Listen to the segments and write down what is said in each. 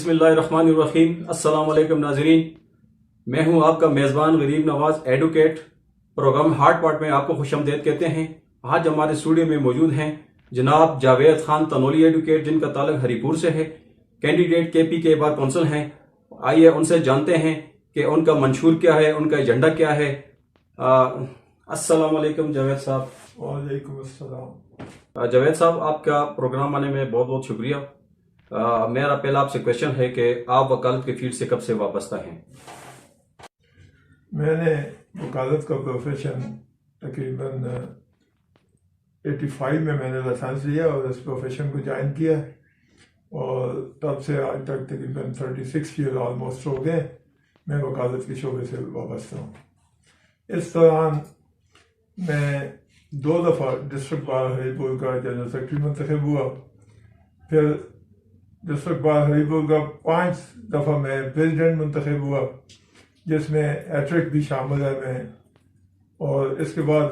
बिस्मिल्लाहिर्रहमानिर्रहीम। अस्सलाम वालेकुम नाज़रीन, मैं हूं आपका मेज़बान Garib Nawaz advocate. Program heart part में आपको खुशामदीद कहते हैं। आज हमारे स्टूडियो में मौजूद हैं जनाब जावेद खान तनोली एडवोकेट, जिनका ताल्लुक हरीपुर से है। कैंडिडेट KP के बार कौंसल हैं। आइए उनसे जानते हैं कि उनका मंशूर क्या है, उनका एजेंडा क्या है। अस्सलाम वालेकुम जावेद साहब। वालेकुम अस्सलाम। जावेद साहब, आपका प्रोग्राम आने में बहुत बहुत शुक्रिया। मेरा पहला आपसे क्वेश्चन है कि आप वकालत के फील्ड से कब से वाबस्ता हैं? मैंने वकालत का प्रोफेशन तकरीबन 85 में मैंने लाइसेंस लिया और इस प्रोफेशन को ज्वाइन किया और तब से आज तक तकरीबन 36 ईयर ऑलमोस्ट हो गए मैं वकालत के शोबे से वाबस्ता हूँ। इस दौरान मैं 2 दफ़ा डिस्ट्रिक्ट बार हरीपुर का जनरल सेक्रेटरी मुंतखब हुआ, फिर डिस्ट्रिक्ट बार हरीपुर का 5 दफ़ा मैं प्रेसिडेंट मुंतखब हुआ, जिसमें हैट्रिक भी शामिल है मैं। और इसके बाद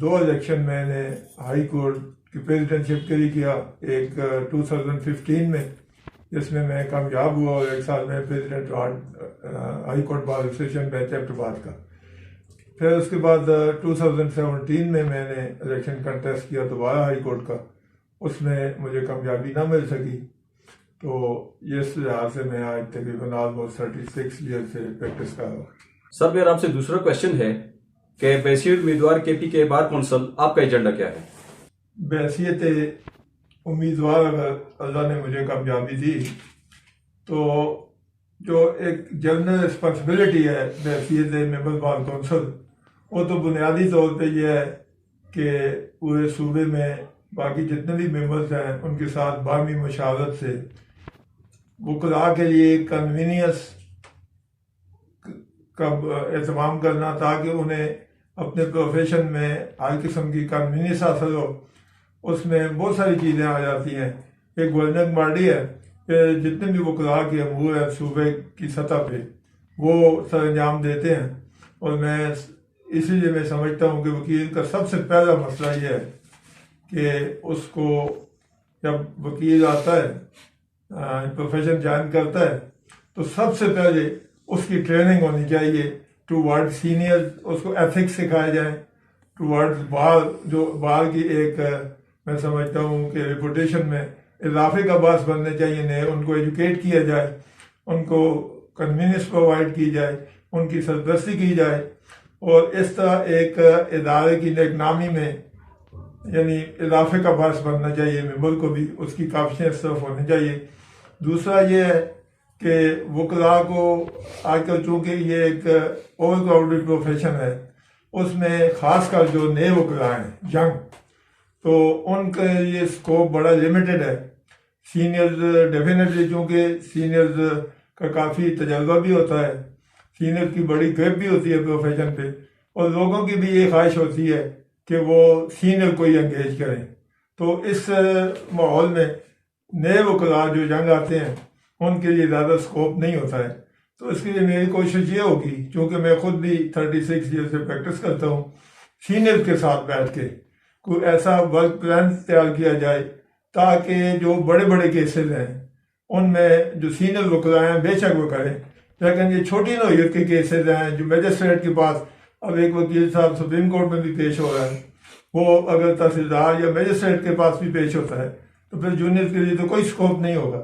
2 इलेक्शन मैंने हाई कोर्ट की प्रेसिडेंटशिप के लिए किया, एक 2015 में जिसमें मैं कामयाब हुआ और 1 साल में president high court bar association में चैप्टर का। फिर उसके बाद 2017 में मैंने इलेक्शन कंटेस्ट किया दोबारा हाई कोर्ट का, उसमें मुझे कामयाबी ना मिल सकी। तो इस लिहाज से मैं आज तकरीबन ऑलमोस्ट 36 ईयर से प्रैक्टिस कर रहा हूँ। सर, मेरा आपसे दूसरा क्वेश्चन है कि बैसियत उम्मीदवार KP के बार कौंसल आपका एजेंडा क्या है? बैसियत उम्मीदवार अगर अल्लाह ने मुझे कामयाबी दी तो जो एक जनरल रिस्पॉन्सिबिलिटी है बैसियत मेंबर बार कौंसल, वो तो बुनियादी तौर पे ये है कि पूरे सूबे में बाकी जितने भी मेंबर्स हैं उनके साथ बाहमी मशावरत से वकला के लिए कन्वीनियंस का एहतमाम करना, ताकि उन्हें अपने प्रोफेशन में हर किस्म की कन्वीनियंस हासिल हो। उसमें बहुत सारी चीज़ें आ जाती हैं। एक गवर्निंग बॉडी है कि जितने भी वकला के अमूर हैं सूबे की सतह पे वो सर अंजाम देते हैं। और मैं इसीलिए मैं समझता हूँ कि वकील का सबसे पहला मसला ये है कि उसको जब वकील आता है, प्रोफेशन ज्वाइन करता है, तो सबसे पहले उसकी ट्रेनिंग होनी चाहिए टू वर्ड सीनियर, उसको एथिक्स सिखाए जाए टू वर्ड बार, जो बार की एक मैं समझता हूँ कि रिपुटेशन में इजाफे का बास बनने चाहिए नए, उनको एजुकेट किया जाए, उनको कन्वीनियंस प्रोवाइड की जाए, उनकी सरपरस्ती की जाए और इस तरह एक इदारे की नेकनामी में यानी इजाफे का बास बनना चाहिए। मेंबर को भी उसकी काफियत इस तरफ होनी चाहिए। दूसरा ये है कि वकला को आजकल चूँकि ये एक ओवर क्राउडेड प्रोफेशन है, उसमें खासकर जो नए वकला हैं यंग, तो उनका ये स्कोप बड़ा लिमिटेड है। सीनियर्स डेफिनेटली, चूँकि सीनियर्स का काफ़ी तजर्बा भी होता है, सीनियर की बड़ी ग्रिप भी होती है प्रोफेशन पे, और लोगों की भी ये ख्वाहिश होती है कि वो सीनियर को ही एंगेज करें। तो इस माहौल में नए वकला जो यंग आते हैं उनके लिए ज़्यादा स्कोप नहीं होता है। तो इसके लिए मेरी कोशिश ये होगी, चूँकि मैं खुद भी 36 ईयर से प्रैक्टिस करता हूँ, सीनियर के साथ बैठ के कोई ऐसा वर्क प्लान तैयार किया जाए ताकि जो बड़े बड़े केसेस हैं उनमें जो सीनियर वकला हैं बेशक वो करें, लेकिन ये छोटी नौयत के केसेस हैं जो मजिस्ट्रेट के पास, अब एक वकील साहब सुप्रीम कोर्ट में भी पेश हो रहा है, वो अगर तहसीलदार या मजिस्ट्रेट के पास भी पेश होता है तो फिर जूनियर के लिए तो कोई स्कोप नहीं होगा।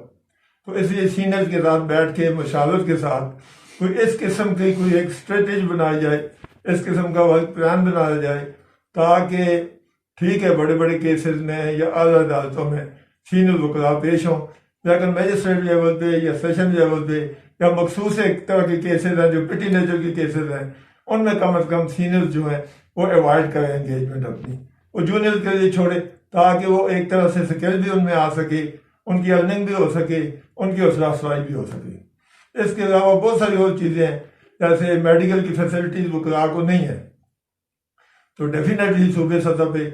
तो इसलिए सीनियर के साथ बैठ के मशावरत के साथ कोई इस किस्म की कोई एक स्ट्रेटेजी बनाई जाए, इस किस्म का वर्क प्लान बनाया जाए, ताकि ठीक है बड़े बड़े केसेस में या आला अदालतों में सीनियर वकला पेश हों, लेकिन मजिस्ट्रेट लेवल पे या सेशन लेवल पे या मखसूस एक तरह के केसेस हैं जो पिटी नेचर के केसेस हैं, उनमें कम अज़ कम सीनियर जो हैं वो अवॉइड करें एंगेजमेंट अपनी, वो जूनियर के लिए छोड़े, ताकि वो एक तरह से स्किल भी उनमें आ सके, उनकी अर्निंग भी हो सके, उनकी हौसला अफजाई भी हो सके। इसके अलावा बहुत सारी और चीज़ें हैं, जैसे मेडिकल की फैसिलिटीज़ वकला को नहीं है, तो डेफिनेटली सूबे सतह पे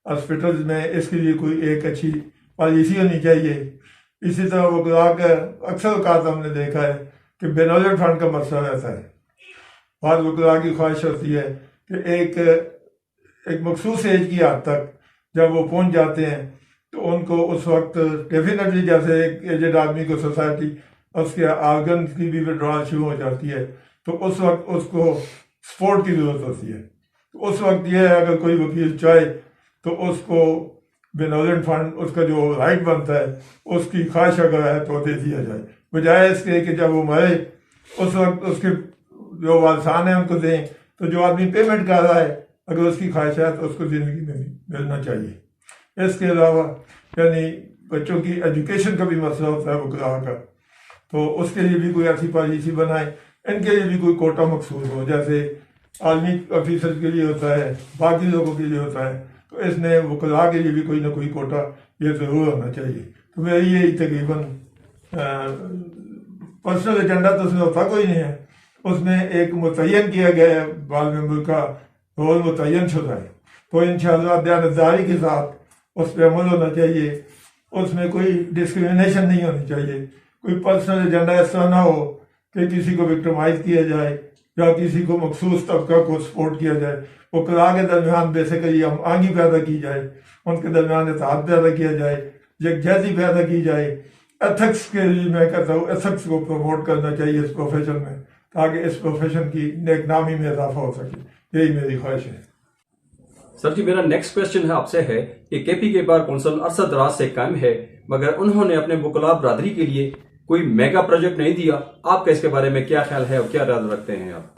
हॉस्पिटल्स में इसके लिए कोई एक अच्छी पॉलिसी होनी चाहिए। इसी तरह वकला का अक्सर औकात हमने देखा है कि बेनौलत फंड का मसला रहता है। बाद वकला की ख्वाहिश होती है कि एक मखसूस एज की हद तक जब वो पहुंच जाते हैं तो उनको उस वक्त डेफिनेटली जैसे एक एजेड आदमी को सोसाइटी उसके आर्गन की भी विड्रॉल शुरू हो जाती है, तो उस वक्त उसको सपोर्ट की ज़रूरत होती है। तो उस वक्त यह है, अगर कोई वकील चाहे तो उसको बेनोलेंट फंड, उसका जो राइट बनता है, उसकी ख्वाहिश अगर है तो दे दिया जाए, बजाय इसके कि जब वो मरे उस वक्त उसके जो वारसान है उनको दें। तो जो आदमी पेमेंट कर रहा है, अगर उसकी ख्वाहिश है तो उसको ज़िंदगी में भी मिलना चाहिए। इसके अलावा यानी बच्चों की एजुकेशन का भी मसला होता है वकला का, तो उसके लिए भी कोई ऐसी पॉलिसी बनाए, इनके लिए भी कोई कोटा मखसूस हो, जैसे आर्मी ऑफिसर के लिए होता है, बाकी लोगों के लिए होता है, तो इसमें वकला के लिए भी कोई ना कोई कोटा ये ज़रूर होना चाहिए। तो मेरी ये तकरीबन पर्सनल एजेंडा तो उसमें होता कोई नहीं है, उसमें एक मुतय्यन किया गया है, बाल मेंबर का रोल मुतय्यन शुदा है, तो इंशाअल्लाह दयानतदारी के साथ उस पर अमल होना चाहिए। उसमें कोई डिस्क्रिमिनेशन नहीं होनी चाहिए, कोई पर्सनल एजेंडा ऐसा ना हो कि किसी को विक्टिमाइज किया जाए या किसी को मखसूस तबका को सपोर्ट किया जाए। वकला के दरमियान बेसिकली हम आंगी पैदा की जाए, उनके दरमियान इत्तेहाद पैदा किया जाए, यकजहती पैदा की जाए। एथिक्स के लिए मैं कहता हूँ एथिक्स को प्रमोट करना चाहिए इस प्रोफेशन में, ताकि इस प्रोफेशन की नेकनामी में इजाफा हो सके। यही मेरी ख्वाहिश है। सर जी, मेरा नेक्स्ट क्वेश्चन है आपसे है कि केपी के बार कौंसिल अरसा दराज से कायम है, मगर उन्होंने अपने वकला बरादरी के लिए कोई मेगा प्रोजेक्ट नहीं दिया। आपका इसके बारे में क्या ख्याल है और क्या इरादा रखते हैं आप?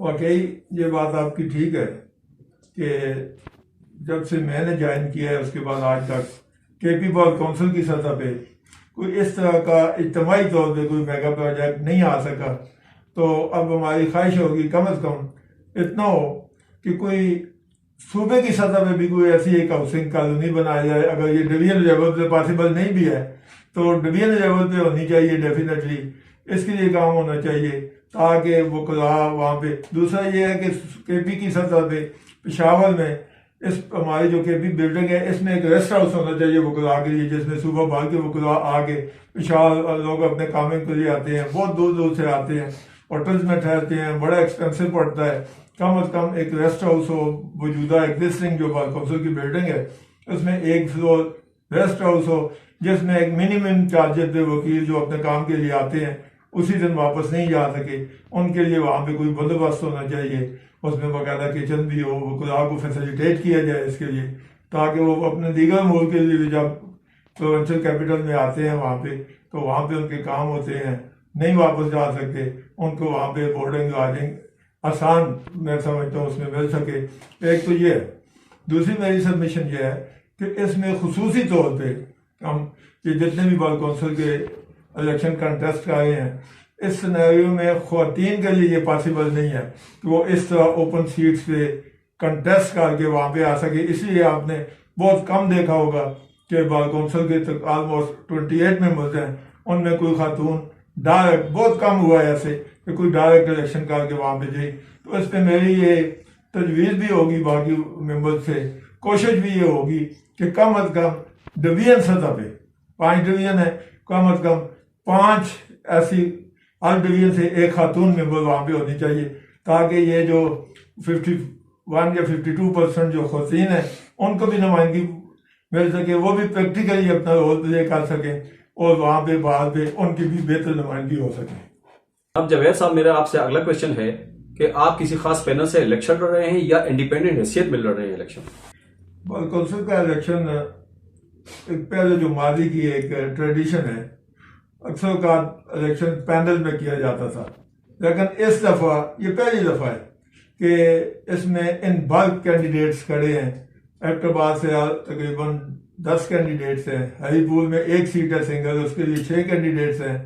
वाकई ये बात आपकी ठीक है कि जब से मैंने ज्वाइन किया है उसके बाद आज तक केपी बार कौंसिल की सतह पे कोई इस तरह का इज्तिमाई तौर पे कोई मेगा प्रोजेक्ट नहीं आ सका। तो अब हमारी ख्वाहिश होगी कम अज़ कम इतना हो कि कोई सूबे की सतह पे भी कोई ऐसी एक हाउसिंग कॉलोनी बनाया जाए। अगर ये डिवीजन लेवल पे पॉसिबल नहीं भी है तो डिवीजन लेवल पे होनी चाहिए डेफिनेटली, इसके लिए काम होना चाहिए ताकि वो वहाँ पे। दूसरा ये है कि केपी की सतह पे पेशावर में इस हमारी जो केपी बिल्डिंग है इसमें एक रेस्ट हाउस होना चाहिए वकला के लिए, जिसमें सुबह भाग के वकला आके पेशावर लोग अपने कामों के लिए आते हैं, बहुत दूर दूर से आते हैं, होटल्स में ठहरते हैं, बड़ा एक्सपेंसिव पड़ता है। कम अज़ कम एक रेस्ट हाउस हो, मौजूदा एग्जिस्टिंग जो बार कौंसिल की बिल्डिंग है उसमें एक फ्लोर रेस्ट हाउस हो, जिसमें एक मिनिमम चार्जेस पे वकील जो अपने काम के लिए आते हैं उसी दिन वापस नहीं जा सके, उनके लिए वहाँ पे कोई बंदोबस्त होना चाहिए। उसमें बाकायदा किचन भी हो, वकला को फैसिलिटेट किया जाए इसके लिए, ताकि वो अपने दीगर मुल्क के लिए भी जब प्रोविंशियल कैपिटल में आते हैं वहाँ पे तो वहाँ पे उनके काम होते हैं, नहीं वापस जा सकते, उनको वहाँ पे बोर्डिंग लॉजिंग आसान मैं समझता हूँ उसमें मिल सके। एक तो ये है। दूसरी मेरी सबमिशन ये है कि इसमें खुसूसी तौर पे हम ये जितने भी बार कौंसिल के इलेक्शन कंटेस्ट आए हैं इस सिनेरियो में ख्वातीन के लिए ये पॉसिबल नहीं है कि वो इस तरह ओपन सीट्स पे कंटेस्ट करके वहाँ पे आ सके। इसलिए आपने बहुत कम देखा होगा कि बार कौंसिल के तक ऑलमोस्ट 28 मेंबर्स हैं, उनमें कोई खातून डायरेक्ट बहुत कम हुआ है ऐसे कि कोई डायरेक्ट इलेक्शन करके वहाँ पे जाए। तो इस पर मेरी ये तजवीज़ भी होगी बाकी मेंबर से, कोशिश भी ये होगी कि कम अज़ कम डिवीजन सतह पे 5 डिवीजन है, कम अज़ कम 5 ऐसी हर डिवीजन से एक खातून मेंबर वहाँ पे होनी चाहिए, ताकि ये जो 51 या 52% जो खौतीन है उनको भी नुमाइंदगी मिल सके, वो भी प्रैक्टिकली अपना रोल प्ले कर सकें और वहाँ पे बाद पे उनकी भी बेहतर नुमाइंदगी हो सके। अब जावेद साहब, मेरा आपसे अगला क्वेश्चन है कि आप किसी खास पैनल से इलेक्शन लड़ रहे हैं या इंडिपेंडेंट हैसियत में लड़ रहे हैं इलेक्शन? बार कौंसिल का इलेक्शन पहले जो मादी की एक ट्रेडिशन है, अक्सर का इलेक्शन पैनल में किया जाता था, लेकिन इस दफ़ा ये पहली दफ़ा है कि इसमें इन बल्क कैंडिडेट्स खड़े हैं। एबटाबाद से तकरीबन 10 कैंडिडेट्स हैं, हरीपुर में 1 सीट है सिंगल, उसके लिए 6 कैंडिडेट्स हैं,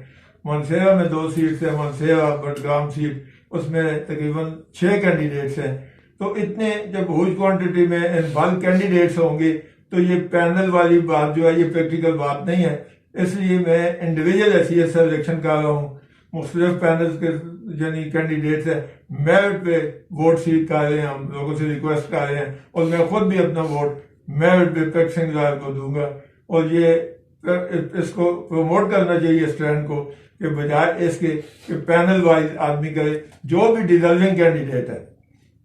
मनसेरा में 2 सीट्स हैं, मनसेरा बडगाम सीट उसमें तकरीबन 6 कैंडिडेट्स हैं। तो इतने जब ह्यूज क्वांटिटी में इन बल्क कैंडिडेट्स होंगे तो ये पैनल वाली बात जो है ये प्रैक्टिकल बात नहीं है। इसलिए मैं इंडिविजुअल हैसियत से इलेक्शन कर रहा हूँ। मुख्तलिफ पैनल के यानी कैंडिडेट्स है, मेरिट पे वोट सीट कर रहे हैं, हम लोगों से रिक्वेस्ट कर रहे हैं और मैं खुद भी अपना वोट मेरिट पे पेट सिंह लाल को दूंगा। और ये इसको प्रमोट करना चाहिए इस ट्रेंड को कि बजाय इसके कि पैनल वाइज आदमी करे। जो भी डिजर्विंग कैंडिडेट है,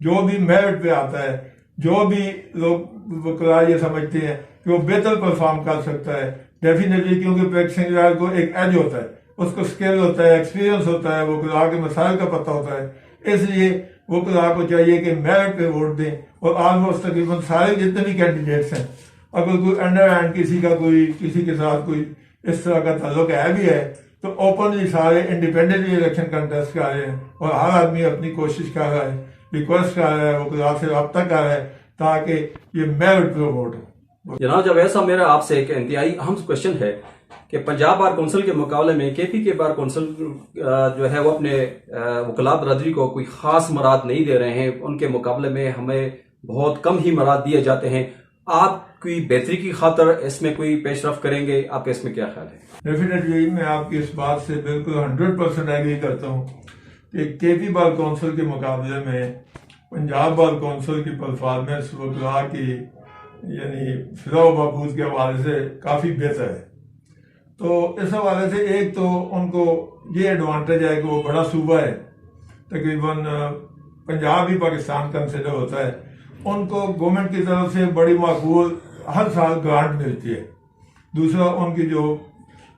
जो भी मेरिट पे आता है, जो भी लोग वकला ये समझते हैं कि वो बेहतर परफॉर्म कर सकता है डेफिनेटली, क्योंकि पेट सिंह लाल को एक एज होता है, उसको स्किल होता है, एक्सपीरियंस होता है, वकला के मसाइल का पता होता है। इसलिए वकला को चाहिए कि मेरिट पे वोट दें। और ऑलमोस्ट तकरीबन सारे जितने भी कैंडिडेट्स हैं, अगर कोई अंडर हैंड किसी के साथ कोई इस तरह का ताल्लुक है भी है, तो ओपनली सारे इंडिपेंडेंटली इलेक्शन कंटेस्ट कर रहे हैं और हर आदमी अपनी कोशिश कर रहा है, रिक्वेस्ट कर रहा है, वकला से रब्ता कर रहा है ताकि ये मेरिट पे वोट हो। जनाब जावेद साहब, मेरा आपसे एक इंतहाई अहम क्वेश्चन है कि पंजाब बार कौंसिल के मुकाबले में केपी के बार कौंसिल जो है वो अपने वकला बरदरी को कोई खास मराद नहीं दे रहे हैं। उनके मुकाबले में हमें बहुत कम ही मराद दिए जाते हैं। आप कोई बेहतरी की खातर इसमें कोई पेशरफ करेंगे? आपका इसमें क्या ख्याल है? डेफिनेटली मैं आपकी इस बात से बिल्कुल 100% एग्री करता हूँ कि केपी बार कौंसिल के मुकाबले में पंजाब बार कौंसिल की परफॉर्मेंस वकला की यानी फिजा महफूज के हवाले से काफ़ी बेहतर है। तो इस हवाले से एक तो उनको ये एडवांटेज है कि वो बड़ा सूबा है, तकरीबन पंजाब ही पाकिस्तान कंसिडर होता है। उनको गवर्नमेंट की तरफ से बड़ी माकूल हर साल ग्रांट मिलती है। दूसरा, उनकी जो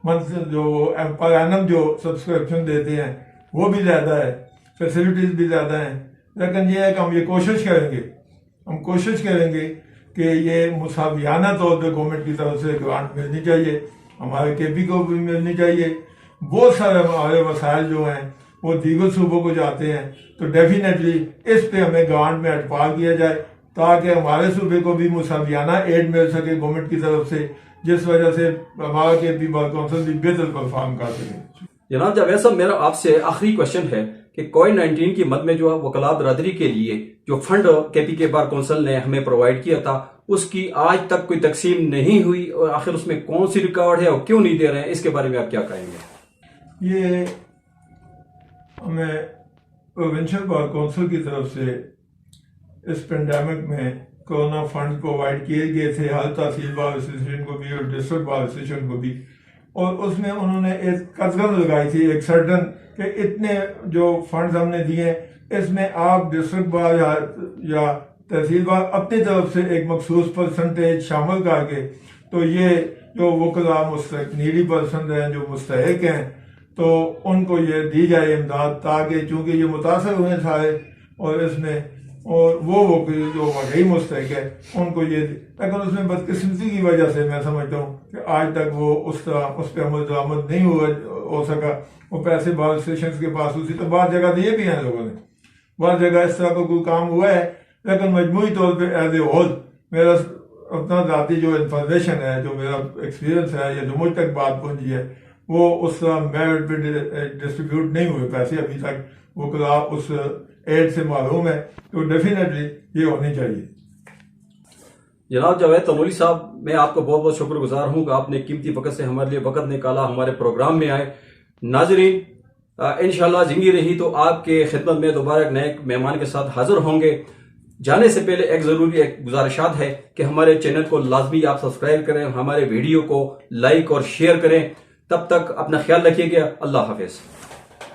पर एनम जो सब्सक्रिप्शन देते हैं वो भी ज़्यादा है, फैसिलिटीज़ भी ज़्यादा हैं। लेकिन ये है कि हम कोशिश करेंगे कि ये मुसावियाना तौर पर गवर्नमेंट की तरफ से ग्रांट मिलनी चाहिए, हमारे केपी को भी मिलनी चाहिए। बहुत सारे हमारे वसाइल जो हैं वो दीगर सूबों को जाते हैं, तो डेफिनेटली इस पे हमें ग्रांट में अटपाल किया जाए ताकि हमारे सूबे को भी मुसावियाना एड मिल सके गवर्नमेंट की तरफ से, जिस वजह से हमारा केपी बार कौंसिल भी बेहतर परफॉर्म कर सके। जनाब जावेद साहब, मेरा आपसे आखिरी क्वेश्चन है कि कोविड-19 की मद में जो वकला बरदरी के लिए जो फंड केपी के बार कौंसिल ने हमें प्रोवाइड किया था, उसकी आज तक कोई तकसीम नहीं हुई और आखिर उसमें कौन सी रिकॉर्ड है और क्यों नहीं दे रहे हैं, इसके बारे में आप क्या कहेंगे? ये हमें प्रोविंशियल बार कौंसिल की तरफ से इस पेंडेमिक में कोरोना फंड प्रोवाइड किए गए थे हर तहसील बार एसोसिएशन को भी और डिस्ट्रिक्ट बार एसोसिएशन को भी, और उसमें उन्होंने एक कदगन लगाई थी एक सर्टन कि इतने जो फंड्स हमने दिए इसमें आप डिस्ट्रिक्ट बार या तहसील बार अपनी तरफ से एक मखसूस परसेंटेज शामिल करके, तो ये जो वकला नीडी पर्सन हैं जो मुस्तहिक हैं, तो उनको ये दी जाए इमदाद, ताकि चूंकि ये मुतासर हुए सारे और इसमें और वो जो वाकई मुस्तहिक है उनको ये, लेकिन उसमें बदकिस्मती की वजह से मैं समझता हूँ कि आज तक वो उस पर अमल दरामद नहीं हो सका। वो पैसे बार स्टेशन के पास उसी तो बाहर जगह दिए भी हैं लोगों ने, बाहर जगह इस तरह का कोई काम हुआ है, लेकिन मजमूई तौर पे एज ए होल मेरा अपना ज़ाती जो इंफॉर्मेशन है, जो मेरा एक्सपीरियंस है या जो मुझ तक बात पहुंची है, वो उस मेरिट पे डिस्ट्रीब्यूट नहीं हुए पैसे अभी तक। वो कला उस एड से मालूम है, तो डेफिनेटली ये होनी चाहिए। जनाब जावेद तनोली साहब, मैं आपका बहुत बहुत शुक्रगुजार हूँ कि आपने कीमती वक्त से हमारे लिए वक्त निकाला, हमारे प्रोग्राम में आए। नाजरीन, इंशाल्लाह जिंदगी रही तो आपके खिदमत में दोबारा एक नए मेहमान के साथ हाजिर होंगे। जाने से पहले एक गुजारिशात है कि हमारे चैनल को लाजमी आप सब्सक्राइब करें, हमारे वीडियो को लाइक और शेयर करें। तब तक अपना ख्याल रखिएगा। अल्लाह हाफिज।